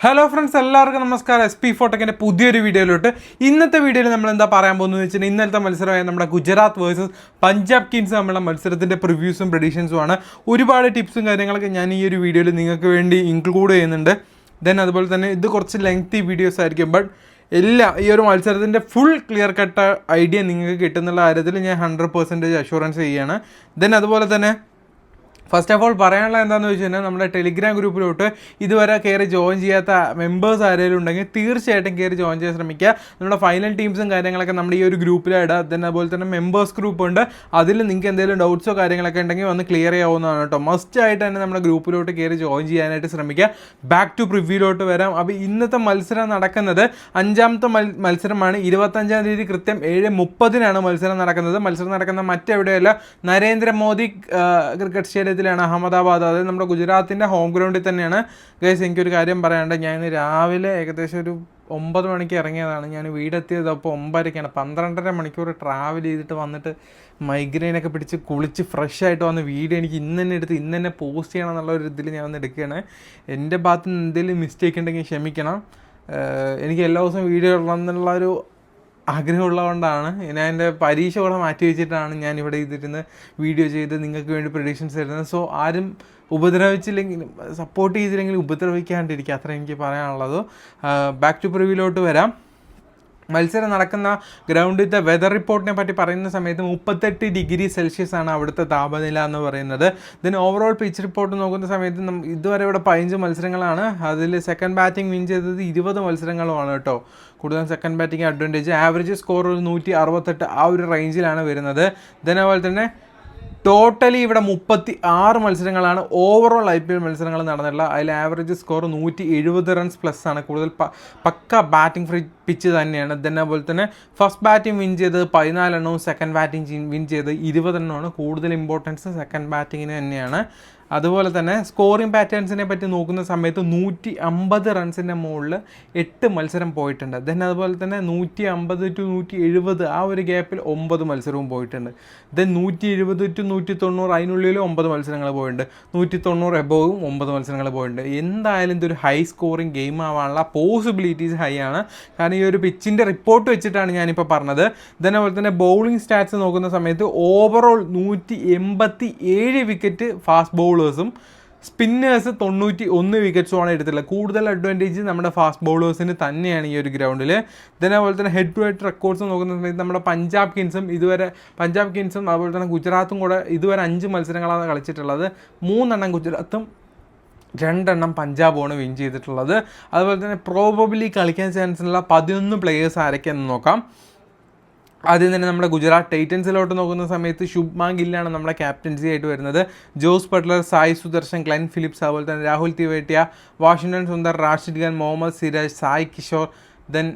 Hello friends, എല്ലാവർക്കും നമസ്കാരം. SP4Techന്റെ പുതിയൊരു വീഡിയോയിലോട്ട്. ഇന്നത്തെ വീഡിയോയിൽ നമ്മൾ എന്താ പറയാൻ പോകുന്നത് വെച്ചാൽ ഇന്നലത്തെ മത്സരമായ നമ്മുടെ ഗുജറാത്ത് വേഴ്സസ് പഞ്ചാബ് കിങ്സ് തമ്മിലുള്ള മത്സരത്തിൻ്റെ പ്രിവ്യൂസും പ്രഡിക്ഷൻസും ആണ്. ഒരുപാട് ടിപ്സും കാര്യങ്ങളൊക്കെ ഞാൻ ഈ ഒരു വീഡിയോയിൽ നിങ്ങൾക്ക് വേണ്ടി ഇൻക്ലൂഡ് ചെയ്യുന്നുണ്ട്. ദെൻ അതുപോലെ തന്നെ ഇത് കുറച്ച് ലെങ്തി വീഡിയോസ് ആയിരിക്കും, ബട്ട് ഈ ഒരു മത്സരത്തിൻ്റെ ഫുൾ ക്ലിയർ കട്ട് ഐഡിയ നിങ്ങൾക്ക് കിട്ടുന്നുള്ള കാര്യത്തിൽ ഞാൻ 100% അഷുറൻസ് ചെയ്യുകയാണ്. ദെൻ അതുപോലെ തന്നെ ഫസ്റ്റ് ഓഫ് ഓൾ പറയാനുള്ള എന്താണെന്ന് വെച്ച് കഴിഞ്ഞാൽ നമ്മുടെ ടെലിഗ്രാം ഗ്രൂപ്പിലോട്ട് ഇതുവരെ കയറി ജോയിൻ ചെയ്യാത്ത മെമ്പേഴ്സ് ആരെങ്കിലും ഉണ്ടെങ്കിൽ തീർച്ചയായിട്ടും കയറി ജോയിൻ ചെയ്യാൻ ശ്രമിക്കുക. നമ്മുടെ ഫൈനൽ ടീംസും കാര്യങ്ങളൊക്കെ നമ്മുടെ ഈ ഒരു ഗ്രൂപ്പിലിടുക. then അതുപോലെ തന്നെ മെമ്പേഴ്സ് ഗ്രൂപ്പ് ഉണ്ട്, അതിൽ നിങ്ങൾക്ക് എന്തെങ്കിലും ഡൗട്ട്സോ കാര്യങ്ങളൊക്കെ ഉണ്ടെങ്കിൽ വന്ന് ക്ലിയർ ചെയ്യാവുന്നതാണ് കേട്ടോ. മസ്റ്റ് ആയിട്ട് തന്നെ നമ്മുടെ ഗ്രൂപ്പിലോട്ട് കയറി ജോയിൻ ചെയ്യാനായിട്ട് ശ്രമിക്കുക. ബാക്ക് ടു പ്രിവ്യൂലോട്ട് വരാം. അപ്പോൾ ഇന്നത്തെ മത്സരം നടക്കുന്നത് 5ാമത്തെ മത്സരമാണ്. 25-ാം തീയതി കൃത്യം 7:30 മത്സരം നടക്കുന്നത്. മത്സരം നടക്കുന്ന മറ്റെവിടെയല്ല, നരേന്ദ്രമോദി ക്രിക്കറ്റ് സ്റ്റേഡിയത്തിൽ അഹമ്മദാബാദ്, അതായത് നമ്മുടെ ഗുജറാത്തിൻ്റെ ഹോം ഗ്രൗണ്ടിൽ തന്നെയാണ്. ഗൈസ്, എനിക്കൊരു കാര്യം പറയാനുണ്ട്. ഞാൻ ഇന്ന് രാവിലെ ഏകദേശം ഒരു 9 മണിക്ക് ഇറങ്ങിയതാണ്. ഞാൻ വീടെത്തിയത് അപ്പോൾ 9:30-ക്കാണ്. 12.5 മണിക്കൂർ ട്രാവൽ ചെയ്തിട്ട് വന്നിട്ട് മൈഗ്രെയിനൊക്കെ പിടിച്ച് കുളിച്ച് ഫ്രഷ് ആയിട്ട് വന്ന വീഡിയോ എനിക്ക് ഇന്ന് തന്നെ എടുത്ത് ഇന്ന് തന്നെ പോസ്റ്റ് ചെയ്യണം എന്നുള്ള ഒരു ഇതിൽ ഞാൻ വന്ന് എടുക്കുകയാണ്. എൻ്റെ ഭാഗത്ത് നിന്ന് എന്തെങ്കിലും മിസ്റ്റേക്ക് ഉണ്ടെങ്കിൽ ക്ഷമിക്കണം. എനിക്ക് എല്ലാ ദിവസവും വീഡിയോ ഇടണമെന്നുള്ളൊരു ആഗ്രഹമുള്ളതുകൊണ്ടാണ് ഞാൻ എൻ്റെ പരീക്ഷ കൂടെ മാറ്റി വെച്ചിട്ടാണ് ഞാൻ ഇവിടെ ഇതിരുന്ന് വീഡിയോ ചെയ്ത് നിങ്ങൾക്ക് വേണ്ടി പ്രഡിക്ഷൻസ് തരുന്നത്. സോ ആരും ഉപദ്രവിച്ചില്ലെങ്കിലും സപ്പോർട്ട് ചെയ്തില്ലെങ്കിലും ഉപദ്രവിക്കാണ്ടിരിക്കുക, അത്ര എനിക്ക് പറയാനുള്ളത്. ബാക്ക് ടു പ്രിവ്യൂലോട്ട് വരാം. മത്സരം നടക്കുന്ന ഗ്രൗണ്ടിലത്തെ വെതർ റിപ്പോർട്ടിനെ പറ്റി പറയുന്ന സമയത്ത് 38 ഡിഗ്രി സെൽഷ്യസ് ആണ് അവിടുത്തെ താപനില എന്ന് പറയുന്നത്. ദെൻ ഓവറോൾ പിച്ച് റിപ്പോർട്ട് നോക്കുന്ന സമയത്ത് ഇതുവരെ ഇവിടെ 15 മത്സരങ്ങളാണ്. അതിൽ സെക്കൻഡ് ബാറ്റിംഗ് വിൻ ചെയ്തത് 20 മത്സരങ്ങളുമാണ് കേട്ടോ. കൂടുതലും second batting advantage. Average score ഒരു 168 ആ ഒരു റേഞ്ചിലാണ് വരുന്നത്. ദെൻ അതുപോലെ തന്നെ ടോട്ടലി ഇവിടെ 36 മത്സരങ്ങളാണ് ഓവറോൾ IPL മത്സരങ്ങൾ നടന്നിട്ടുള്ള. അതിൽ ആവറേജ് സ്കോർ 170 റൺസ് പ്ലസ് ആണ്. കൂടുതൽ പക്ക ബാറ്റിംഗ് ഫ്രീ പിച്ച് തന്നെയാണ്. ദെൻ അതുപോലെ തന്നെ ഫസ്റ്റ് ബാറ്റിംഗ് വിൻ ചെയ്തത് 14 എണ്ണവും സെക്കൻഡ് ബാറ്റിംഗ് വിൻ ചെയ്തത് 20 എണ്ണമാണ്. കൂടുതൽ ഇമ്പോർട്ടൻസ് സെക്കൻഡ് ബാറ്റിങ്ങിന് തന്നെയാണ്. അതുപോലെ തന്നെ സ്കോറിംഗ് പാറ്റേൺസിനെ പറ്റി നോക്കുന്ന സമയത്ത് 150 റൺസിൻ്റെ മുകളിൽ 8 മത്സരം പോയിട്ടുണ്ട്. ദെൻ അതുപോലെ തന്നെ 150 to 170 ആ ഒരു ഗ്യാപ്പിൽ 9 മത്സരവും പോയിട്ടുണ്ട്. ദെൻ 170 to 190 അതിനുള്ളിൽ 9 മത്സരങ്ങൾ പോയിട്ടുണ്ട്. 190 എബോവും 9 മത്സരങ്ങൾ പോയിട്ടുണ്ട്. എന്തായാലും ഇതൊരു ഹൈ സ്കോറിംഗ് ഗെയിം ആവാനുള്ള പോസിബിലിറ്റീസ് ഹൈ ആണ്. കാരണം ഈ ഒരു പിച്ചിൻ്റെ റിപ്പോർട്ട് വെച്ചിട്ടാണ് ഞാനിപ്പോൾ പറഞ്ഞത്. ദെൻ അതുപോലെ തന്നെ ബൗളിംഗ് സ്റ്റാറ്റ്സ് നോക്കുന്ന സമയത്ത് ഓവറോൾ 187 വിക്കറ്റ് ഫാസ്റ്റ് ബൗളേഴ്സും സ്പിന്നേഴ്സ് 91 വിക്കറ്റ്സുമാണ് എടുത്തിട്ടുള്ളത്. കൂടുതൽ അഡ്വാൻറ്റേജ് നമ്മുടെ ഫാസ്റ്റ് ബൗളേഴ്സിന് തന്നെയാണ് ഈ ഒരു ഗ്രൗണ്ടിൽ. ദെൻ അതുപോലെ തന്നെ ഹെഡ് ടു ഹെഡ് റെക്കോർഡ്സ് നോക്കുന്ന സമയത്ത് നമ്മുടെ പഞ്ചാബ് കിങ്സും അതുപോലെ തന്നെ ഗുജറാത്തും കൂടെ ഇതുവരെ 5 മത്സരങ്ങളാണ് കളിച്ചിട്ടുള്ളത്. 3 എണ്ണം ഗുജറാത്തും 2 എണ്ണം പഞ്ചാബുമാണ് വിൻ ചെയ്തിട്ടുള്ളത്. അതുപോലെ തന്നെ പ്രോബബിലി കളിക്കാൻ ചാൻസുള്ള 11 പ്ലേയേഴ്സ് ആരൊക്കെയെന്ന് നോക്കാം. ആദ്യം തന്നെ നമ്മുടെ ഗുജറാത്ത് ടൈറ്റൻസിലോട്ട് നോക്കുന്ന സമയത്ത് ശുഭ്മാൻ ഗില്ലാണ് നമ്മുടെ ക്യാപ്റ്റൻസി ആയിട്ട് വരുന്നത്. Jos Buttler, Sai Sudharsan, Glenn Phillips, അതുപോലെ തന്നെ രാഹുൽ തിവേട്ടിയ, വാഷിംഗ്ടൺ സുന്ദർ, റാഷിദ് ഖാൻ, മുഹമ്മദ് സിരാജ്, സായ് കിഷോർ, ദെൻ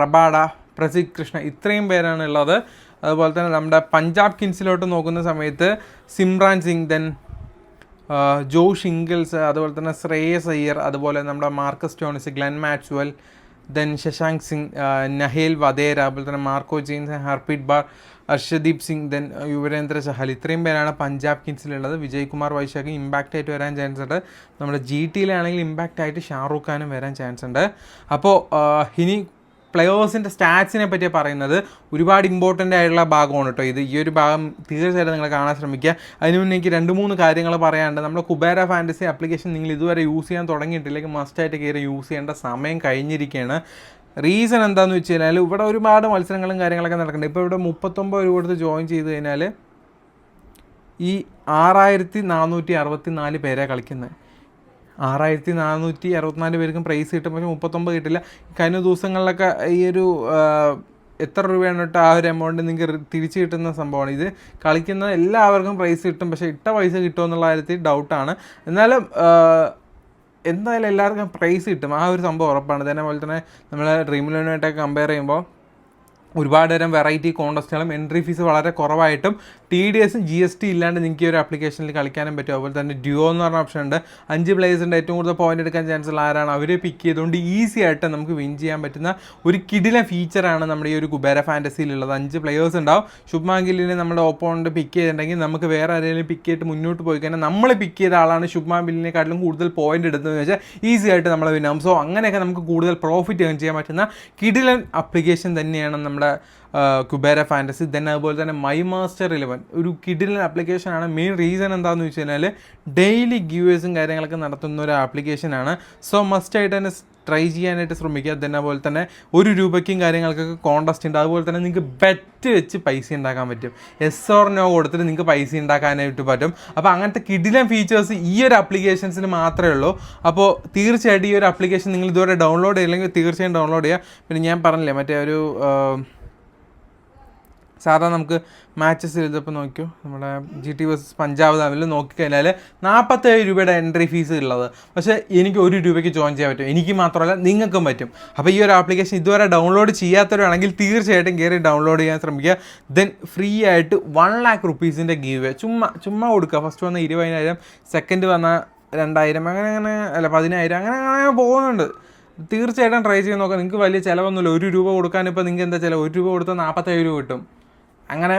റബാഡ, പ്രസിദ്ധ് കൃഷ്ണ, ഇത്രയും പേരാണ് ഉള്ളത്. അതുപോലെ തന്നെ നമ്മുടെ പഞ്ചാബ് കിങ്സിലോട്ട് നോക്കുന്ന സമയത്ത് Simran Singh, then Josh Inglis, അതുപോലെ തന്നെ ശ്രേയസ് അയ്യർ, അതുപോലെ നമ്മുടെ Marcus Stoinis, Glenn Maxwell, then Shashank Singh, Nehal Wadhera, അതുപോലെ തന്നെ Marco Jansen, Harpreet Brar, Arshdeep Singh, then Yuzvendra Chahal, ഇത്രയും പേരാണ് പഞ്ചാബ് കിങ്സിലുള്ളത്. വിജയ് കുമാർ വൈശാഖ് ഇമ്പാക്റ്റ് ആയിട്ട് വരാൻ ചാൻസ് ഉണ്ട്. നമ്മുടെ GTയിലാണെങ്കിൽ ഇമ്പാക്റ്റ് ആയിട്ട് ഷാറൂഖ് ഖാനും വരാൻ ചാൻസ് ഉണ്ട്. അപ്പോൾ ഇനി പ്ലെയേഴ്സിൻ്റെ സ്റ്റാറ്റ്സിനെ പറ്റി പറയുന്നത് ഒരുപാട് ഇമ്പോർട്ടൻ്റ് ആയിട്ടുള്ള ഭാഗമാണ് കേട്ടോ ഇത്. ഈ ഒരു ഭാഗം തീർച്ചയായിട്ടും നിങ്ങൾ കാണാൻ ശ്രമിക്കുക. അതിന് മുന്നേ എനിക്ക് 2-3 കാര്യങ്ങൾ പറയാനുണ്ട്. നമ്മുടെ കുബേര ഫാൻറ്റസി ആപ്ലിക്കേഷൻ നിങ്ങൾ ഇതുവരെ യൂസ് ചെയ്യാൻ തുടങ്ങിയിട്ടില്ലെങ്കിൽ മസ്റ്റായിട്ട് കയറി യൂസ് ചെയ്യേണ്ട സമയം കഴിഞ്ഞിരിക്കുകയാണ്. റീസൺ എന്താണെന്ന് വെച്ച് കഴിഞ്ഞാൽ ഇവിടെ ഒരുപാട് മത്സരങ്ങളും കാര്യങ്ങളൊക്കെ നടക്കുന്നുണ്ട്. ഇപ്പോൾ ഇവിടെ 39 രൂപ കൊടുത്ത് ജോയിൻ ചെയ്ത് കഴിഞ്ഞാൽ ഈ 6464 പേരെ കളിക്കുന്നത്. 6464 പേർക്കും പ്രൈസ് കിട്ടും, പക്ഷേ 39 കിട്ടില്ല. കഴിഞ്ഞ ദിവസങ്ങളിലൊക്കെ ഈ ഒരു എത്ര രൂപയാണ് ഇട്ട് ആ ഒരു എമൗണ്ട് നിങ്ങൾക്ക് തിരിച്ച് കിട്ടുന്ന സംഭവമാണ്. ഇത് കളിക്കുന്ന എല്ലാവർക്കും പ്രൈസ് കിട്ടും, പക്ഷേ ഇട്ട പൈസ കിട്ടുമോ എന്നുള്ള കാര്യത്തിൽ ഡൗട്ടാണ്. എന്നാലും എന്തായാലും എല്ലാവർക്കും പ്രൈസ് കിട്ടും, ആ ഒരു സംഭവം ഉറപ്പാണ്. അതേപോലെ തന്നെ നമ്മൾ ഡ്രീം ഇലവനുമായിട്ടൊക്കെ കമ്പയർ ചെയ്യുമ്പോൾ ഒരുപാട് തരം വെറൈറ്റി കോൺടെസ്റ്റുകളും എൻട്രി ഫീസ് വളരെ കുറവായിട്ടും TDSും GST ഇല്ലാണ്ട് നിങ്ങൾക്ക് ഈ ഒരു ആപ്ലിക്കേഷനിൽ കളിക്കാനും പറ്റും. അതുപോലെ തന്നെ ഡ്യുവോ എന്ന് പറഞ്ഞ ഓപ്ഷൻ ഉണ്ട്. 5 പ്ലേയേഴ്സിൻ്റെ ഏറ്റവും കൂടുതൽ പോയിന്റ് എടുക്കാൻ ചാൻസ് ഉള്ള ആരാണ് അവരെ പിക്ക് ചെയ്തുകൊണ്ട് ഈസി ആയിട്ട് നമുക്ക് വിൻ ചെയ്യാൻ പറ്റുന്ന ഒരു കിടിലൻ ഫീച്ചറാണ് നമ്മുടെ ഈ ഒരു കുബേര ഫാൻറ്റസിയിലുള്ളത്. 5 പ്ലേയേഴ്സ് ഉണ്ടാവും. ശുഭ്മാൻ ഗില്ലിനെ നമ്മുടെ ഓപ്പോണൻറ്റ് പിക്ക് ചെയ്തിട്ടുണ്ടെങ്കിൽ നമുക്ക് വേറെ ആരെങ്കിലും പിക്ക് ചെയ്തിട്ട് മുന്നോട്ട് പോയി കഴിഞ്ഞാൽ നമ്മൾ പിക്ക് ചെയ്ത ആളാണ് ശുഭ്മാൻ ഗില്ലിനെക്കാട്ടിലും കൂടുതൽ പോയിന്റ് എടുത്തതെന്ന് വെച്ചാൽ ഈസി ആയിട്ട് നമ്മൾ വിന്നാവും. സോ അങ്ങനെയൊക്കെ നമുക്ക് കൂടുതൽ പ്രോഫിറ്റ് ഏൺ ചെയ്യാൻ പറ്റുന്ന കിടിലൻ ആപ്ലിക്കേഷൻ തന്നെയാണ് നമ്മുടെ കുബേര ഫാൻറ്റസി. അതുപോലെ തന്നെ മൈ മാസ്റ്റർ 11 ഒരു കിടിലൻ ആപ്ലിക്കേഷനാണ്. മെയിൻ റീസൺ എന്താണെന്ന് വെച്ച് കഴിഞ്ഞാൽ ഡെയിലി ഗിവേഴ്സും കാര്യങ്ങളൊക്കെ നടത്തുന്ന ഒരു ആപ്ലിക്കേഷനാണ്. സോ മസ്റ്റായിട്ട് തന്നെ ട്രൈ ചെയ്യാനായിട്ട് ശ്രമിക്കുക. അതുപോലെ തന്നെ ₹1 കാര്യങ്ങൾക്കൊക്കെ കോൺടെസ്റ്റ് ഉണ്ട്. അതുപോലെ തന്നെ നിങ്ങൾക്ക് ബെറ്റ് വെച്ച് പൈസ ഉണ്ടാക്കാൻ പറ്റും. യെസ് ഓർ നോ കൊടുത്തിട്ട് നിങ്ങൾക്ക് പൈസ ഉണ്ടാക്കാനായിട്ട് പറ്റും. അപ്പോൾ അങ്ങനത്തെ കിടിലൻ ഫീച്ചേഴ്സ് ഈ ഒരു ആപ്ലിക്കേഷൻസിന് മാത്രമേ ഉള്ളൂ. അപ്പോൾ തീർച്ചയായിട്ടും ഈ ഒരു ആപ്ലിക്കേഷൻ നിങ്ങൾ ഇതുവരെ ഡൗൺലോഡ് ചെയ്യില്ലെങ്കിൽ തീർച്ചയായും ഡൗൺലോഡ് ചെയ്യുക. പിന്നെ ഞാൻ പറഞ്ഞില്ലേ മറ്റേ ഒരു സാധാരണ നമുക്ക് മാച്ചസ് എഴുതപ്പോൾ നോക്കിയോ നമ്മുടെ GT വേഴ്സസ് പഞ്ചാബ് തമ്മിൽ നോക്കിക്കഴിഞ്ഞാൽ 47 രൂപയുടെ എൻട്രി ഫീസ് ഉള്ളത്. പക്ഷേ എനിക്ക് ₹1 ജോയിൻ ചെയ്യാൻ പറ്റും. എനിക്ക് മാത്രമല്ല നിങ്ങൾക്കും പറ്റും. അപ്പോൾ ഈ ഒരു ആപ്ലിക്കേഷൻ ഇതുവരെ ഡൗൺലോഡ് ചെയ്യാത്തവരാണെങ്കിൽ തീർച്ചയായിട്ടും കയറി ഡൗൺലോഡ് ചെയ്യാൻ ശ്രമിക്കുക. ദെൻ ഫ്രീ ആയിട്ട് ₹1,00,000 ഗീവ് ചുമ്മാ കൊടുക്കുക. ഫസ്റ്റ് വന്ന 20,000, സെക്കൻഡ് വന്ന 2,000, അങ്ങനെ അല്ല 10,000 അങ്ങനെ പോകുന്നുണ്ട്. തീർച്ചയായിട്ടും ട്രൈ ചെയ്ത് നോക്കാം. നിങ്ങൾക്ക് വലിയ ചിലവൊന്നുമില്ല. ₹1 കൊടുക്കാനിപ്പോൾ നിങ്ങൾക്ക് എന്താ ചിലവ്? ₹1 കൊടുത്താൽ 47 രൂപ കിട്ടും. അങ്ങനെ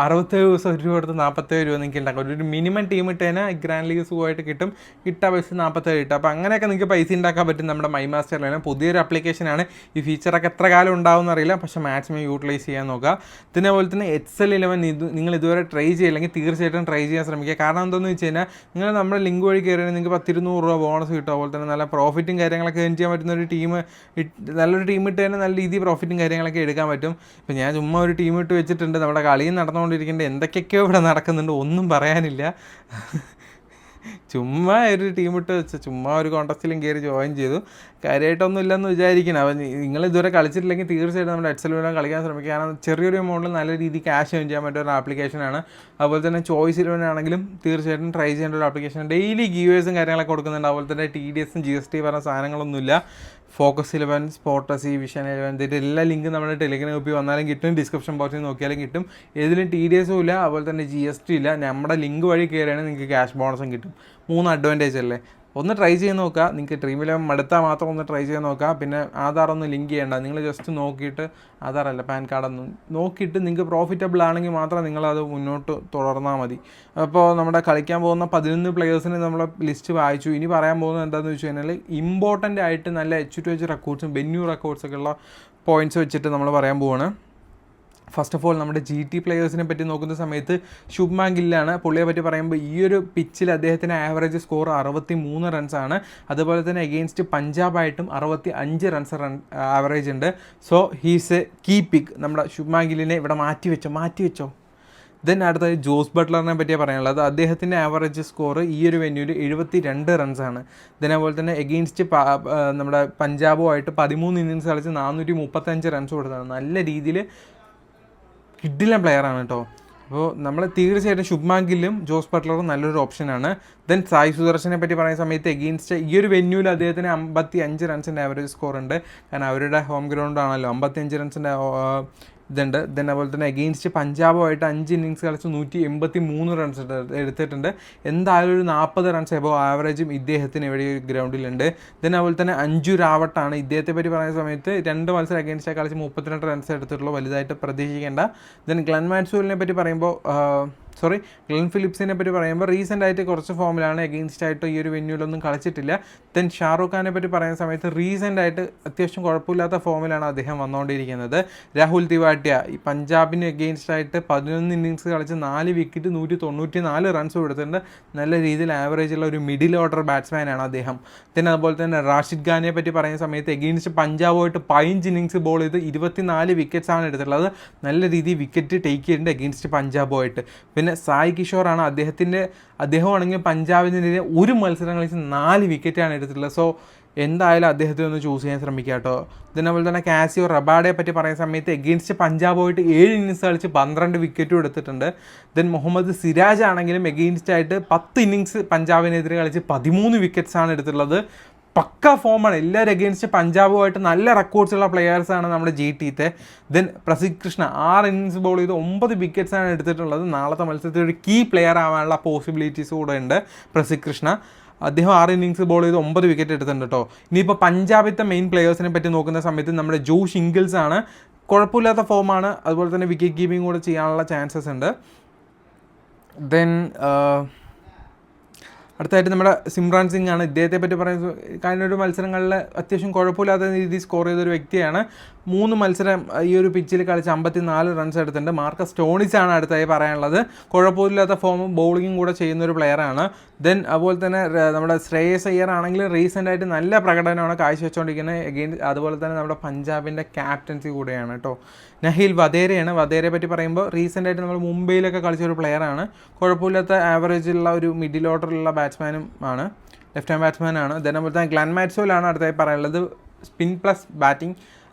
67 ദിവസം ₹1 കൊടുത്ത് 47 രൂപ നിങ്ങൾക്ക് ഉണ്ടാക്കാം. ഒരു മിനിമം ടീം ഇട്ടതിന് ഗ്രാൻഡ് ലീഗ് സുഖമായിട്ട് കിട്ടും. ഇട്ട പൈസ 47 കിട്ടും. അപ്പോൾ അങ്ങനെയൊക്കെ നിങ്ങൾക്ക് പൈസ ഉണ്ടാക്കാൻ പറ്റും. നമ്മുടെ മൈ മാസ്റ്ററിലാണ് പുതിയൊരു ആപ്ലിക്കേഷനാണ്. ഈ ഫീച്ചറൊക്കെ എത്ര കാലം ഉണ്ടാവും എന്നറിയില്ല, പക്ഷേ മാക്സിമം യൂട്ടിലൈസ് ചെയ്യാൻ നോക്കുക. അതുപോലെ തന്നെ XL11 നിങ്ങൾ ഇതുവരെ ട്രൈ ചെയ്യില്ലെങ്കിൽ തീർച്ചയായിട്ടും ട്രൈ ചെയ്യാൻ ശ്രമിക്കുക. കാരണം എന്താണെന്ന് വെച്ച് കഴിഞ്ഞാൽ നിങ്ങൾ നമ്മുടെ ലിങ്ക് വഴി കയറിയാൽ നിങ്ങൾക്ക് 10-200 രൂപ ബോണസ് കിട്ടും. അതുപോലെ തന്നെ നല്ല പ്രോഫിറ്റും കാര്യങ്ങളൊക്കെ ഏൺ ചെയ്യാൻ പറ്റുന്ന ഒരു നല്ലൊരു ടീം ഇട്ട് തന്നെ നല്ല രീതിയിൽ പ്രോഫിറ്റും കാര്യങ്ങളൊക്കെ എടുക്കാൻ പറ്റും. ഇപ്പോൾ ഞാൻ ചുമ്മാ ഒരു ടീം ഇട്ട് വെച്ചിട്ടുണ്ട്. നമ്മുടെ കളിയും നടന്നുകൊണ്ടിരിക്കേണ്ട എന്തൊക്കെയൊക്കെയോ ഇവിടെ നടക്കുന്നുണ്ട്, ഒന്നും പറയാനില്ല. ചുമ്മാ ഒരു ടീം ഇട്ട് വെച്ച് ചുമ്മാ ഒരു കോൺടെസ്റ്റിലും കയറി ജോയിൻ ചെയ്തു. കാര്യമായിട്ടൊന്നും ഇല്ലെന്ന് വിചാരിക്കണം. അപ്പോൾ നിങ്ങൾ ഇതുവരെ കളിച്ചിട്ടില്ലെങ്കിൽ തീർച്ചയായിട്ടും നമ്മുടെ XL11 കളിക്കാൻ ശ്രമിക്കുക. കാരണം ചെറിയൊരു എമൗണ്ടിൽ നല്ല രീതിയിൽ ക്യാഷ് ഏൺ ചെയ്യാൻ പറ്റുന്ന ഒരു ആപ്ലിക്കേഷനാണ്. അതുപോലെ തന്നെ ചോയ്സ് 11 ആണെങ്കിലും തീർച്ചയായിട്ടും ട്രൈ ചെയ്യേണ്ട ഒരു ആപ്ലിക്കേഷൻ. ഡെയിലി ഗീവേഴ്സും കാര്യങ്ങളൊക്കെ കൊടുക്കുന്നുണ്ട്. അതുപോലെ തന്നെ TDSും GST പറഞ്ഞ സാധനങ്ങളൊന്നുമില്ല. ഫോക്കസ് 11, സ്പോർട്ടസി, വിഷൻ 11 ഇതിൻ്റെ എല്ലാ ലിങ്കും നമ്മുടെ ടെലിഗ്രാം ഗ്രൂപ്പിൽ വന്നാലും കിട്ടും. ഡിസ്ക്രിപ്ഷൻ ബോക്സിൽ നോക്കിയാലും കിട്ടും. ഏതിലും TDSും ഇല്ല, അതുപോലെ തന്നെ GST ഇല്ല. നമ്മുടെ ലിങ്ക് വഴി കയറിയാണെങ്കിൽ നിങ്ങൾക്ക് ക്യാഷ് ബോണസും കിട്ടും. 3 അഡ്വാൻറ്റേജ് അല്ലേ. ഒന്ന് ട്രൈ ചെയ്ത് നോക്കുക. നിങ്ങൾക്ക് ഡ്രീം11 മടുത്താൽ മാത്രം ഒന്ന് ട്രൈ ചെയ്ത് നോക്കുക. പിന്നെ ആധാറൊന്നും ലിങ്ക് ചെയ്യേണ്ട. നിങ്ങൾ ജസ്റ്റ് നോക്കിയിട്ട് ആധാറല്ല പാൻ കാർഡൊന്നും നോക്കിയിട്ട് നിങ്ങൾക്ക് പ്രോഫിറ്റബിൾ ആണെങ്കിൽ മാത്രം നിങ്ങളത് മുന്നോട്ട് തുടർന്നാൽ മതി. അപ്പോൾ നമ്മുടെ കളിക്കാൻ പോകുന്ന 11 പ്ലെയേഴ്സിന് നമ്മൾ ലിസ്റ്റ് വായിച്ചു. ഇനി പറയാൻ പോകുന്നത് എന്താണെന്ന് വെച്ച് കഴിഞ്ഞാൽ ഇമ്പോർട്ടൻ്റ് ആയിട്ട് നല്ല H2H റെക്കോർഡ്സും വെന്യൂ റെക്കോർഡ്സൊക്കെ ഉള്ള പോയിൻറ്റ്സ് വെച്ചിട്ട് നമ്മൾ പറയാൻ പോവാണ്. ഫസ്റ്റ് ഓഫ് ഓൾ നമ്മുടെ GT പ്ലെയേഴ്സിനെ പറ്റി നോക്കുന്ന സമയത്ത് ശുഭ്മാൻ ഗില്ലാണ്. പുള്ളിയെ പറ്റി പറയുമ്പോൾ ഈ ഒരു പിച്ചിൽ അദ്ദേഹത്തിന് ആവറേജ് സ്കോർ 63 റൺസാണ്. അതുപോലെ തന്നെ എഗെയിൻസ്റ്റ് പഞ്ചാബായിട്ടും 65 റൺസ് ആവറേജ് ഉണ്ട്. സോ ഹീസ് എ കീ പിക്ക്. നമ്മുടെ ശുഭ്മാൻ ഗില്ലിനെ ഇവിടെ മാറ്റി വെച്ചോ. ദെൻ അടുത്തത് ജോസ് ബട്ട്ലറിനെ പറ്റിയാണ് പറയാനുള്ളത്. അദ്ദേഹത്തിൻ്റെ ആവറേജ് സ്കോർ ഈ ഒരു വെന്യൂവിൽ 72 റൺസാണ്. അതുപോലെ തന്നെ എഗെയിൻസ്റ്റ് നമ്മുടെ പഞ്ചാബുമായിട്ട് 13 ഇന്നിങ്സ് കളിച്ച് 435 റൺസ് കൊടുത്തതാണ്. നല്ല രീതിയിൽ കിഡിലൻ പ്ലെയറാണ് കേട്ടോ. അപ്പോൾ നമ്മൾ തീർച്ചയായിട്ടും ശുഭ്മാൻ ഗില്ലും ജോസ് ബട്ട്ലറും നല്ലൊരു ഓപ്ഷനാണ്. ദെൻ സായി സുദർശനെ പറ്റി പറയുന്ന സമയത്ത് എഗെയിൻസ്റ്റ് ഈ ഒരു വെന്യൂവിൽ അദ്ദേഹത്തിന് 55 റൺസിൻ്റെ ആവറേജ് സ്കോർ ഉണ്ട്. കാരണം അവരുടെ ഹോം ഗ്രൗണ്ടാണല്ലോ. 55 റൺസിൻ്റെ ഇതുണ്ട്. ദെൻ അതുപോലെ തന്നെ എഗെയിൻസ്റ്റ് പഞ്ചാബുമായിട്ട് 5 ഇന്നിങ്സ് കളിച്ച് 183 റൺസ് എടുത്തിട്ടുണ്ട്. എന്തായാലും ഒരു 40 റൺസ് എബോ ആവറേജും ഇദ്ദേഹത്തിന് ഇവിടെ ഗ്രൗണ്ടിലുണ്ട്. ദെൻ അതുപോലെ തന്നെ അഞ്ജു റാവട്ടാണ്. ഇദ്ദേഹത്തെ പറ്റി പറയുന്ന സമയത്ത് 2 മത്സരം എഗെയിൻസ്റ്റ് കളിച്ച് 32 റൺസ് എടുത്തിട്ടുള്ളൂ. വലുതായിട്ട് പ്രതീക്ഷിക്കേണ്ട. ദെൻ ഗ്ലെൻ മാക്സ്വെല്ലിനെ പറ്റി പറയുമ്പോൾ ഗ്ലെൻ ഫിലിപ്സിനെ പറ്റി പറയുമ്പോൾ റീസെൻ്റ് ആയിട്ട് കുറച്ച് ഫോമിലാണ്. എഗെയിൻസ്റ്റ് ആയിട്ട് ഈ ഒരു വെന്യൂലൊന്നും കളിച്ചിട്ടില്ല. ദെൻ ഷാറൂഖ് ഖാനെ പറ്റി പറയുന്ന സമയത്ത് റീസെൻ്റ് ആയിട്ട് അത്യാവശ്യം കുഴപ്പമില്ലാത്ത ഫോമിലാണ് അദ്ദേഹം വന്നുകൊണ്ടിരിക്കുന്നത്. രാഹുൽ തിവാട്ടിയ ഈ പഞ്ചാബിന് എഗെയിൻസ്റ്റ് ആയിട്ട് 11 ഇന്നിങ്സ് കളിച്ച് 4 വിക്കറ്റ് 194 റൺസ് കൊടുത്തിട്ടുണ്ട്. നല്ല രീതിയിൽ ആവറേജുള്ള ഒരു മിഡിൽ ഓർഡർ ബാറ്റ്സ്മാനാണ് അദ്ദേഹം. പിന്നെ അതുപോലെ തന്നെ റാഷിദ് ഖാനെ പറ്റി പറയുന്ന സമയത്ത് എഗെയിൻസ്റ്റ് പഞ്ചാബുമായിട്ട് 15 ഇന്നിങ്സ് ബോൾ ചെയ്ത് 24 വിക്കറ്റ്സാണ് എടുത്തിട്ടുള്ളത്. നല്ല രീതിയിൽ വിക്കറ്റ് ടേക്ക് ചെയ്തിട്ടുണ്ട് എഗെയിൻസ്റ്റ് പഞ്ചാബുമായിട്ട്. പിന്നെ സായ് കിഷോറാണ്. അദ്ദേഹമാണെങ്കിൽ പഞ്ചാബിനെതിരെ ഒരു മത്സരം കളിച്ച് 4 വിക്കറ്റാണ് എടുത്തിട്ടുള്ളത്. സോ എന്തായാലും അദ്ദേഹത്തെ ഒന്ന് ചൂസ് ചെയ്യാൻ ശ്രമിക്കുക കേട്ടോ. ഇതിനേപോലെ തന്നെ കാസിയോ റബാഡയെ പറ്റി പറയുന്ന സമയത്ത് എഗെയിൻസ്റ്റ് പഞ്ചാബുമായിട്ട് 7 ഇന്നിങ്സ് കളിച്ച് 12 വിക്കറ്റും എടുത്തിട്ടുണ്ട്. ദെൻ മുഹമ്മദ് സിരാജ് ആണെങ്കിലും എഗെയിൻസ്റ്റ് ആയിട്ട് 10 ഇന്നിങ്സ് പഞ്ചാബിനെതിരെ കളിച്ച് 13 വിക്കറ്റ്സാണ് എടുത്തിട്ടുള്ളത്. പക്ക ഫോമാണ്. എല്ലാവരും അഗെയിൻസ്റ്റ് പഞ്ചാബുമായിട്ട് നല്ല റെക്കോർഡ്സുള്ള പ്ലെയേഴ്സാണ് നമ്മുടെ GTത്തെ. Then Prasidh Krishna 6 innings ball ചെയ്ത് 9 വിക്കറ്റ്സാണ് എടുത്തിട്ടുള്ളത്. നാളത്തെ മത്സരത്തിൽ ഒരു കീ പ്ലെയർ ആവാനുള്ള പോസിബിലിറ്റീസ് കൂടെ ഉണ്ട് പ്രസിദ്ധ് കൃഷ്ണ. അദ്ദേഹം 6 ഇന്നിങ്സ് ബോൾ ചെയ്ത് 9 വിക്കറ്റ് എടുത്തിട്ടുണ്ട് കേട്ടോ. ഇനിയിപ്പോൾ പഞ്ചാബിത്തെ മെയിൻ പ്ലെയേഴ്സിനെ പറ്റി നോക്കുന്ന സമയത്ത് നമ്മുടെ ജോഷ് ഇംഗിൾസ് ആണ്. കുഴപ്പമില്ലാത്ത ഫോമാണ്. അതുപോലെ തന്നെ വിക്കറ്റ് കീപ്പിംഗ് കൂടെ ചെയ്യാനുള്ള ചാൻസസ് ഉണ്ട്. ദെൻ അടുത്തായിട്ട് നമ്മുടെ സിമ്രാൻ സിംഗ് ആണ്. ഇദ്ദേഹത്തെ പറ്റി പറയുന്നത് കഴിഞ്ഞ ഒരു മത്സരങ്ങളിൽ അത്യാവശ്യം കുഴപ്പമില്ലാത്ത രീതിയിൽ സ്കോർ ചെയ്തൊരു വ്യക്തിയാണ്. 3 മത്സരം ഈ ഒരു പിച്ചിൽ കളിച്ച് 54 റൺസ് എടുത്തിട്ടുണ്ട്. മാർക്കസ് സ്റ്റോണിസ് ആണ് അടുത്തായി പറയാനുള്ളത്. കുഴപ്പമില്ലാത്ത ഫോമും ബൗളിങ്ങും കൂടെ ചെയ്യുന്നൊരു പ്ലെയറാണ്. ദെൻ അതുപോലെ തന്നെ നമ്മുടെ ശ്രേയസ് അയ്യർ ആണെങ്കിൽ റീസെൻ്റായിട്ട് നല്ല പ്രകടനമാണ് കാഴ്ചവെച്ചുകൊണ്ടിരിക്കുന്നത്. അതുപോലെ തന്നെ നമ്മുടെ പഞ്ചാബിൻ്റെ ക്യാപ്റ്റൻസി കൂടെയാണ് കേട്ടോ. നഹീൽ വധേരയാണ്. വധേരയെ പറ്റി പറയുമ്പോൾ റീസെൻ്റായിട്ട് നമ്മൾ മുംബൈയിലൊക്കെ കളിച്ചൊരു പ്ലെയറാണ്. കുഴപ്പമില്ലാത്ത ആവറേജുള്ള ഒരു മിഡിൽ ഓർഡറിലുള്ള ബാറ്റ്സ്മാനും ആണ്, ലെഫ്റ്റ് ഹാൻഡ് ബാറ്റ്സ്മാനാണ്. ദെൻ അതുപോലെ തന്നെ ഗ്ലെൻ മാക്സ്വെല്ലാണ് അടുത്തായി പറയാനുള്ളത്. സ്പിൻ പ്ലസ് ബാറ്റിംഗ്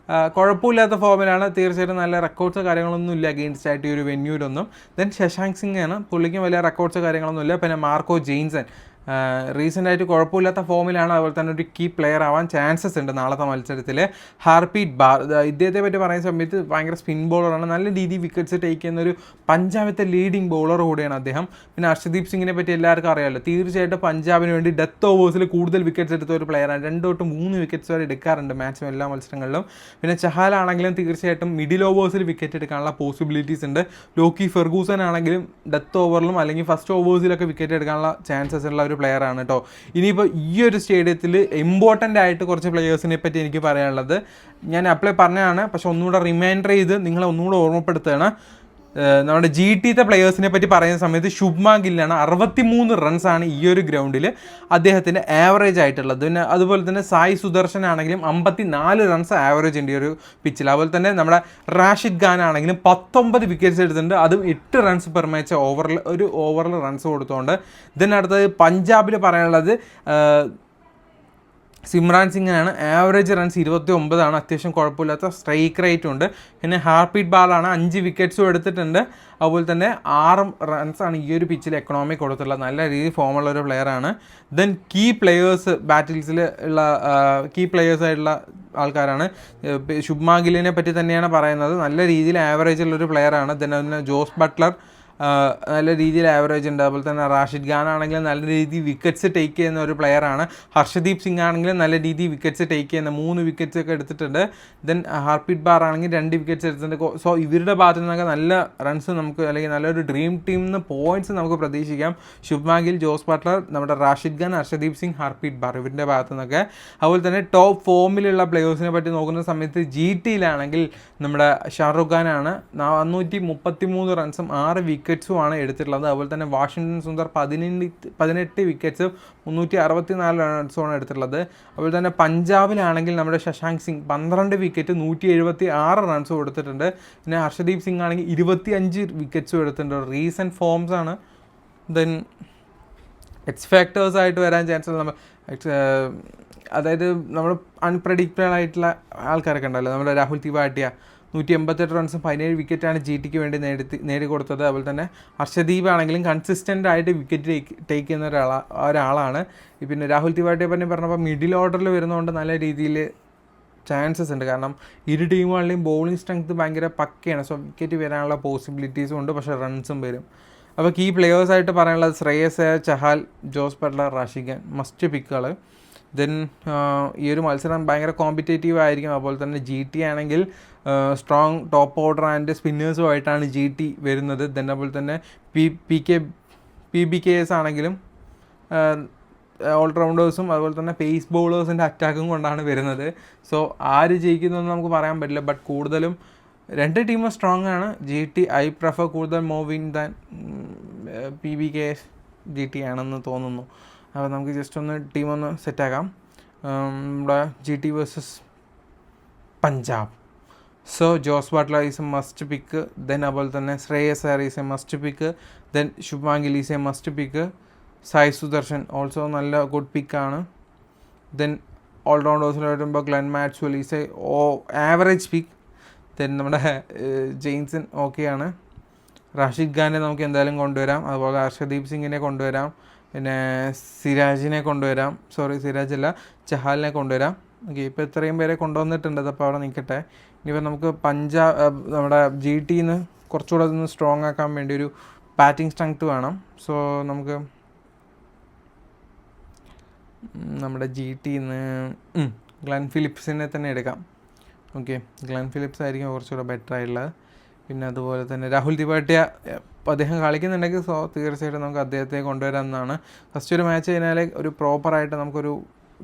കുഴപ്പമില്ലാത്ത ഫോമിലാണ്. തീർച്ചയായിട്ടും നല്ല റെക്കോർഡ്സ് കാര്യങ്ങളൊന്നും ഇല്ല അഗെയിൻസ്റ്റ് ആയിട്ട് ഈ ഒരു വെന്യൂലൊന്നും. ദെൻ ശശാങ്ക് സിംഗ് ആണ്. പുള്ളിക്കും വലിയ റെക്കോർഡ്സ് കാര്യങ്ങളൊന്നും ഇല്ല. പിന്നെ മാർക്കോ ജെയിൻസൺ റീസെൻ്റായിട്ട് കുഴപ്പമില്ലാത്ത ഫോമിലാണ്. അതുപോലെ തന്നെ ഒരു കീ പ്ലെയർ ആവാൻ ചാൻസസ് ഉണ്ട് നാളത്തെ മത്സരത്തിൽ. ഹാർപ്രീത് ബാർ ഇദ്ദേഹത്തെ പറ്റി പറയുന്ന സമയത്ത് ഭയങ്കര സ്പിൻ ബോളറാണ്. നല്ല രീതിയിൽ വിക്കറ്റ്സ് ടേക്ക് ചെയ്യുന്നൊരു പഞ്ചാബിത്തെ ലീഡിങ് ബോളർ കൂടെയാണ് അദ്ദേഹം. പിന്നെ അർഷദീപ് സിംഗിനെ പറ്റി എല്ലാവർക്കും അറിയാമല്ലോ. തീർച്ചയായിട്ടും പഞ്ചാബിന് വേണ്ടി ഡെത്ത് ഓവേഴ്സിൽ കൂടുതൽ വിക്കറ്റ്സ് എടുത്ത ഒരു പ്ലെയറാണ്. 2 തൊട്ട് 3 വിക്കറ്റ്സ് വരെ എടുക്കാറുണ്ട് മാക്സിമം എല്ലാ മത്സരങ്ങളിലും. പിന്നെ ചഹാലാണെങ്കിലും തീർച്ചയായിട്ടും മിഡിൽ ഓവേഴ്സിൽ വിക്കറ്റ് എടുക്കാനുള്ള പോസിബിലിറ്റീസ് ഉണ്ട്. ലോക്കി ഫെർഗൂസൺ ആണെങ്കിലും ഡെത്ത് ഓവറിലും അല്ലെങ്കിൽ ഫസ്റ്റ് ഓവേഴ്സിലൊക്കെ വിക്കറ്റ് എടുക്കാനുള്ള ചാൻസസ് ഉള്ള ഒരു പ്ലെയറാണ് കേട്ടോ. ഇനിയിപ്പോൾ ഈ ഒരു സ്റ്റേഡിയത്തിൽ ഇമ്പോർട്ടൻ്റ് ആയിട്ട് കുറച്ച് പ്ലെയേഴ്സിനെ പറ്റി എനിക്ക് പറയാനുള്ളത് ഞാൻ അപ്ലൈ പറഞ്ഞതാണ്, പക്ഷെ ഒന്നുകൂടെ റിമൈൻഡർ ചെയ്ത് നിങ്ങളെ ഒന്നുകൂടെ ഓർമ്മപ്പെടുത്തുകയാണ്. നമ്മുടെ GTത്തെ പ്ലെയേഴ്സിനെ പറ്റി പറയുന്ന സമയത്ത് ശുഭ്മാൻ ഗില്ലാണ്. 63 റൺസാണ് ഈ ഒരു ഗ്രൗണ്ടിൽ അദ്ദേഹത്തിൻ്റെ ആവറേജ് ആയിട്ടുള്ളത്. പിന്നെ അതുപോലെ തന്നെ സായി സുദർശൻ ആണെങ്കിലും 54 റൺസ് ആവറേജ് ഉണ്ട് ഈ ഒരു പിച്ചിൽ. അതുപോലെ തന്നെ നമ്മുടെ റാഷിദ് ഖാൻ ആണെങ്കിലും 19 വിക്കറ്റ്സ് എടുത്തിട്ടുണ്ട്. അതും 8 റൺസ് പെർ മാച്ച് ഓവറിൽ റൺസ് കൊടുത്തുകൊണ്ട്. അടുത്തത് പഞ്ചാബിൽ പറയാനുള്ളത് സിമ്രാൻ സിംഗാണ്. ആവറേജ് റൺസ് 29 അത്യാവശ്യം കുഴപ്പമില്ലാത്ത സ്ട്രൈക്ക് റേറ്റും ഉണ്ട്. പിന്നെ ഹാർപ്രീത് ബാറാണ് 5 വിക്കറ്റ്സും എടുത്തിട്ടുണ്ട്. അതുപോലെ തന്നെ 6 റൺസാണ് ഈ ഒരു പിച്ചിൽ എക്കണോമി കൊടുത്തിട്ടുള്ളത്. നല്ല രീതിയിൽ ഫോമുള്ള ഒരു പ്ലെയറാണ്. ദെൻ കീ പ്ലെയേഴ്സ് ബാറ്റിൽസിൽ ഉള്ള കീ പ്ലെയേഴ്സായിട്ടുള്ള ആൾക്കാരാണ്. ശുഭ്മാൻ ഗില്ലിനെ പറ്റി തന്നെയാണ് പറയുന്നത്. നല്ല രീതിയിൽ ആവറേജ് ഉള്ളൊരു പ്ലെയറാണ്. ദെൻ അതിന് ജോസ് ബട്ട്ലർ നല്ല രീതിയിൽ ആവറേജ് ഉണ്ട്. അതുപോലെ തന്നെ റാഷിദ് ഖാൻ ആണെങ്കിലും നല്ല രീതിയിൽ വിക്കറ്റ്സ് ടേക്ക് ചെയ്യുന്ന ഒരു പ്ലെയറാണ്. ഹർഷദീപ് സിംഗ് ആണെങ്കിലും നല്ല രീതിയിൽ വിക്കറ്റ്സ് ടേക്ക് ചെയ്യുന്ന 3 വിക്കറ്റ്സ് ഒക്കെ എടുത്തിട്ടുണ്ട്. ദെൻ ഹാർപ്രീത് ബാർ ആണെങ്കിൽ 2 വിക്കറ്റ്സ് എടുത്തിട്ടുണ്ട്. സോ ഇവരുടെ ഭാഗത്തു നിന്നൊക്കെ നല്ല റൺസ് നമുക്ക് അല്ലെങ്കിൽ നല്ലൊരു ഡ്രീം ടീമിൽ നിന്ന് പോയിന്റ്സ് നമുക്ക് പ്രതീക്ഷിക്കാം. ശുഭ്മാൻ ഗിൽ, ജോസ് ബട്ട്ലർ, നമ്മുടെ റാഷിദ് ഖാൻ, ഹർഷദീപ് സിംഗ്, ഹാർപ്രീത് ബാർ ഇവരുടെ ഭാഗത്തു നിന്നൊക്കെ. അതുപോലെ തന്നെ ടോപ്പ് ഫോമിലുള്ള പ്ലെയേഴ്സിനെ പറ്റി നോക്കുന്ന സമയത്ത് GTയിലാണെങ്കിൽ നമ്മുടെ ഷാറുഖ് ഖാനാണ്. 433 റൺസും 6 വിക്കറ്റ്സുമാണ് എടുത്തിട്ടുള്ളത്. അതുപോലെ തന്നെ വാഷിംഗ്ടൺ സുന്ദർ 18 വിക്കറ്റ്സും 364 റൺസുമാണ് എടുത്തിട്ടുള്ളത്. അതുപോലെ തന്നെ പഞ്ചാബിലാണെങ്കിൽ നമ്മുടെ ശശാങ്ക് സിംഗ് 12 വിക്കറ്റ് 176 റൺസും എടുത്തിട്ടുണ്ട്. പിന്നെ ഹർഷദീപ് സിംഗ് ആണെങ്കിൽ 25 വിക്കറ്റ്സും എടുത്തിട്ടുണ്ട്. റീസെൻറ്റ് ഫോംസ് ആണ്. ദെൻ ഫാക്ടേഴ്സായിട്ട് വരാൻ ചാൻസ് നമ്മൾ അതായത് നമ്മൾ അൺപ്രഡിക്റ്റബിൾ ആയിട്ടുള്ള ആൾക്കാരൊക്കെ ഉണ്ടല്ലോ. നമ്മുടെ രാഹുൽ തിവാട്ടിയ 188 റൺസും 17 വിക്കറ്റാണ് GTക്ക് വേണ്ടി നേടിക്കൊടുത്തത്. അതുപോലെ തന്നെ ഹർഷദീപ് ആണെങ്കിലും കൺസിസ്റ്റൻ്റ് ആയിട്ട് വിക്കറ്റ് ടേക്ക് ചെയ്യുന്ന ഒരാളാണ്. പിന്നെ രാഹുൽ തിവാട്ടിയെ പറ്റി പറഞ്ഞപ്പോൾ മിഡിൽ ഓർഡറിൽ വരുന്നതുകൊണ്ട് നല്ല രീതിയിൽ ചാൻസസ് ഉണ്ട്. കാരണം ഇരു ടീമുകളുടെയും ബോളിംഗ് സ്ട്രെങ്ത് ഭയങ്കര പക്കയാണ്. സോ വിക്കറ്റ് വരാനുള്ള പോസിബിലിറ്റീസും ഉണ്ട്, പക്ഷേ റൺസും വരും. അപ്പോൾ കീ പ്ലെയേഴ്സായിട്ട് പറയാനുള്ളത് Shreyas Iyer, Chahal, Jos Buttler, Rashid Khan must പിക്കുകൾ. ദെൻ ഈ ഒരു മത്സരം ഭയങ്കര കോമ്പറ്റേറ്റീവ് ആയിരിക്കും. അതുപോലെ തന്നെ GT ആണെങ്കിൽ സ്ട്രോങ് ടോപ്പ് ഓർഡർ ആൻഡ് സ്പിന്നേഴ്സുമായിട്ടാണ് GT വരുന്നത്. ദെൻ അതുപോലെ തന്നെ PBKs ആണെങ്കിലും ഓൾറൗണ്ടേഴ്സും അതുപോലെ തന്നെ പേസ് ബൗളേഴ്സിൻ്റെ അറ്റാക്കും കൊണ്ടാണ് വരുന്നത്. സോ ആര് ജയിക്കുന്നതെന്ന് നമുക്ക് പറയാൻ പറ്റില്ല. ബട്ട് കൂടുതലും 2 ടീമും സ്ട്രോങ് ആണ്. GT ഐ പ്രിഫർ കൂടുതൽ മൂവിങ് ദാൻ PBKs GT ആണെന്ന് തോന്നുന്നു. അപ്പോൾ നമുക്ക് ജസ്റ്റ് ഒന്ന് ടീമൊന്ന് സെറ്റാക്കാം. നമ്മുടെ GT versus Punjab. So Jos Buttler is a must pick. Then അതുപോലെ തന്നെ Shreyas Iyer is a must pick. Then Shubman Gill is a must pick. Sai Sudharsan also നല്ല ഗുഡ് പിക്കാണ്. ദെൻ ഓൾറൗണ്ടേഴ്സിൽ വരുമ്പോൾ Glenn Maxwell is a average pick. Then നമ്മുടെ ജെയിൻസൺ ഓക്കെയാണ്. റാഷിദ് ഖാനെ നമുക്ക് എന്തായാലും കൊണ്ടുവരാം. അതുപോലെ ഹർഷദീപ് സിംഗിനെ കൊണ്ടുവരാം. പിന്നെ സിരാജിനെ കൊണ്ടുവരാം, സിരാജല്ല, ചഹാലിനെ കൊണ്ടുവരാം. ഓക്കെ, ഇപ്പോൾ ഇത്രയും പേരെ കൊണ്ടുവന്നിട്ടുണ്ട്, അപ്പോൾ അവിടെ നിൽക്കട്ടെ. ഇനിയിപ്പോൾ നമുക്ക് നമ്മുടെ ജി ടിന്ന് കുറച്ചുകൂടെ ഒന്ന് സ്ട്രോങ് ആക്കാൻ വേണ്ടി ഒരു ബാറ്റിംഗ് സ്ട്രെങ്ത് വേണം. സോ നമുക്ക് നമ്മുടെ ജി ടിന്ന് ഗ്ലെൻ ഫിലിപ്സിനെ തന്നെ എടുക്കാം. ഓക്കെ, ഗ്ലെൻ ഫിലിപ്സ് ആയിരിക്കും കുറച്ചുകൂടെ ബെറ്റർ ആയിട്ടുള്ളത്. പിന്നെ അതുപോലെ തന്നെ രാഹുൽ ത്രിപാഠിയ അദ്ദേഹം കളിക്കുന്നുണ്ടെങ്കിൽ തീർച്ചയായിട്ടും നമുക്ക് അദ്ദേഹത്തെ കൊണ്ടുവരാമെന്നാണ്. ഫസ്റ്റ് ഒരു മാച്ച് കഴിഞ്ഞാൽ ഒരു പ്രോപ്പറായിട്ട് നമുക്കൊരു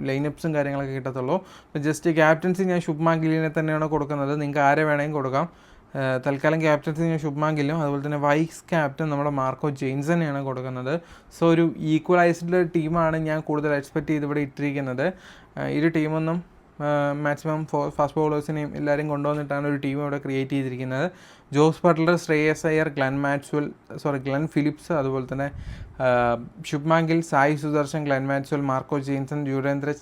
ലൈനപ്സും കാര്യങ്ങളൊക്കെ കിട്ടത്തുള്ളൂ. ജസ്റ്റ് ക്യാപ്റ്റൻസി ഞാൻ ശുഭ്മാൻ ഗില്ലിനെ തന്നെയാണ് കൊടുക്കുന്നത്. നിങ്ങൾക്ക് ആരെ വേണമെങ്കിൽ കൊടുക്കാം. തൽക്കാലം ക്യാപ്റ്റൻസി ഞാൻ ശുഭ്മാൻ ഗില്ലും അതുപോലെ തന്നെ വൈസ് ക്യാപ്റ്റൻ നമ്മുടെ മാർക്കോ ജെയിൻസനെയാണ് കൊടുക്കുന്നത്. സോ ഒരു ഈക്വലൈസ്ഡ് ടീമാണ് ഞാൻ കൂടുതൽ എക്സ്പെക്റ്റ് ചെയ്ത് ഇവിടെ ഇട്ടിരിക്കുന്നത്. ഈ ഒരു ടീമൊന്നും മാക്സിമം ഫാസ്റ്റ് ബോളേഴ്സിനെയും എല്ലാവരും കൊണ്ടുവന്നിട്ടാണ് ഒരു ടീം ഇവിടെ ക്രിയേറ്റ് ചെയ്തിരിക്കുന്നത്. Jos Buttler, Shreyas Iyer, Glenn Phillips, അതുപോലെ തന്നെ Shubman Gill, Sai Sudharsan, Glenn Maxwell, Marco Jansen, Yuzvendra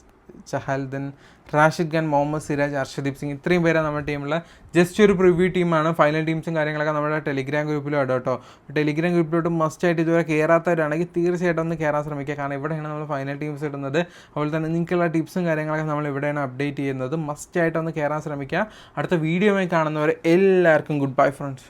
Chahal, then Rashid Khan, Mohammed Siraj, Arshdeep Singh, ഇത്രയും പേരാണ് നമ്മുടെ ടീമിൽ. ജസ്റ്റ് ഒരു പ്രിവ്യൂ ടീമാണ്. ഫൈനൽ ടീംസും കാര്യങ്ങളൊക്കെ നമ്മുടെ ടെലിഗ്രാം ഗ്രൂപ്പിലും ഇടാം കേട്ടോ. ടെലിഗ്രാം ഗ്രൂപ്പിലോട്ട് മസ്റ്റായിട്ട് ഇതുവരെ കയറാത്തവരാണെങ്കിൽ തീർച്ചയായിട്ടും ഒന്ന് കയറാൻ ശ്രമിക്കുക. കാരണം ഇവിടെയാണ് നമ്മൾ ഫൈനൽ ടീംസ് ഇടുന്നത്. അതുപോലെ തന്നെ നിങ്ങൾക്കുള്ള ടിപ്സും കാര്യങ്ങളൊക്കെ നമ്മൾ ഇവിടെയാണ് അപ്ഡേറ്റ് ചെയ്യുന്നത്. മസ്റ്റായിട്ടൊന്ന് കയറാൻ ശ്രമിക്കുക. അടുത്ത വീഡിയോയിൽ കാണുന്നവരെ എല്ലാവർക്കും ഗുഡ് ബൈ ഫ്രണ്ട്സ്.